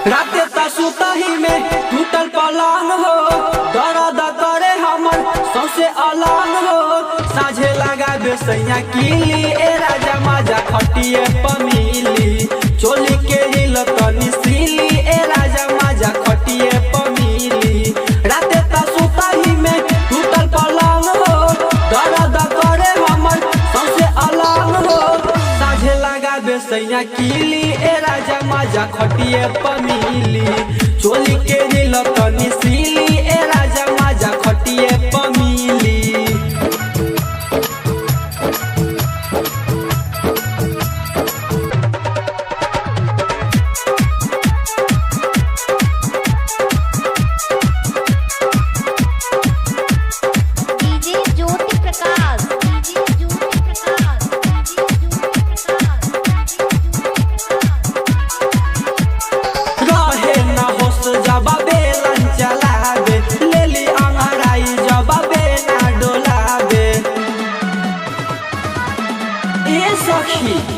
राते ता सुतही में टूटल पलंग हो, दर्द करे हमर सौसे अलग हो। साझे लगा बेसैया कीली ए राजा माजा खटिए पमीली, चोली के हिल तनी सीली ए राजा माजा खटिए पमीली। राते ता सुतही में टूटल पलंग हो, दर्द करे हमर सौसे अलग हो। साझे लगा बेसैया कीली ए राजा माजा खटिए पमीली, चोली के हिल तनी सीली ए राजा माजा खटिए पमीली।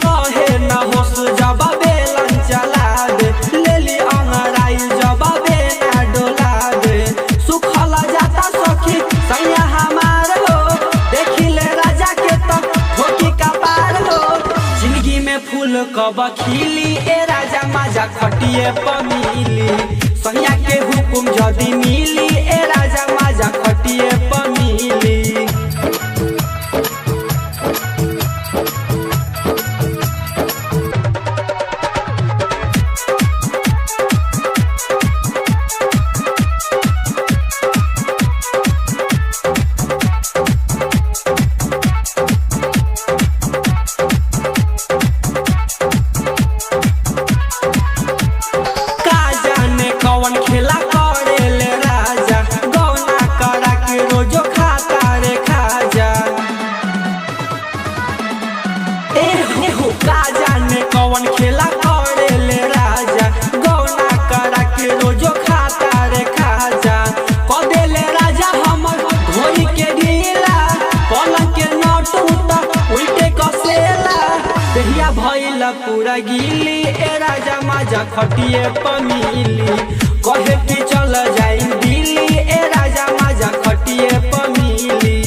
कहे न होश जब बेलन चला दे, लेली अंगराई जब बेना डोला दे। सुखल जाता सखी सैया हमार हो, देखी ले राजा के तब ठोकी कपार हो। जिंदगी में फूल कब खिली ए राजा माजा खटिए पमीली, सैया के हुकुम जदी मिली ए राजा माजा खटिए पमीली। कौन खेला करेले राजा, गौना करा के रोजो खाता रे खाजा। एहो का जाने कौन खेला करेले राजा, गौना करा के रोजो खाता रे खाजा। कदेले राजा हमर घोड़ी के ढीला, पलंग के नट उल्टे कसेला। दहिया भइल पूरा गीली ए राजा माजा खटिए पमीली, कहे कि चल जाई दिल्ली ए राजा माजा खटिए पमीली।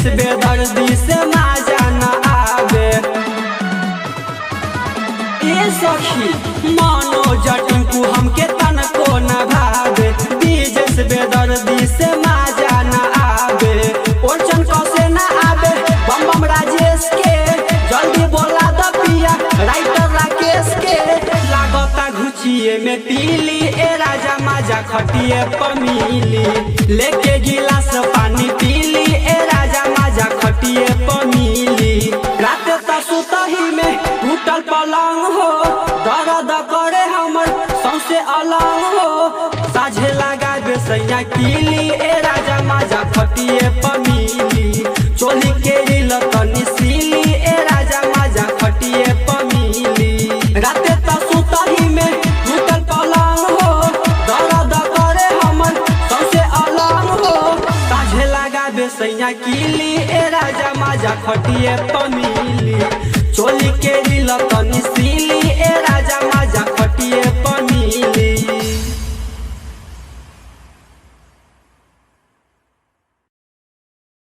बेदर्दी से माजा न आवे ए सखी, मानो जटिंकू हमके तनको न भावे। डीजे से बेदर्दी से माजा न आवे, ओरचन कसे न आवे बम बम राजेश के। जल्दी बोला द पिया राइटर राकेश के, लागता घुचिए में पीली ए राजा माजा खटिए पमीली। लेके गिलास पानी पीली ए राजा माजा खटिए पमीली। राते ता सुतही में टूटल पलंग हो, दर्द करे हमर सौसे अलग हो। साझे लगा बेसैया कीली ए राजा माजा खटिए पमीली, चोली के हिल तनी सीली ए राजा माजा खटिए पमीली। राते ता सुतही में टूटल पलंग हो, दर्द करे हमर सौसे अलग हो। साझे लगा बेसैया कीली ए राजा माजा खटिए पमीली, चोली के हिल तनी सीली ए राजा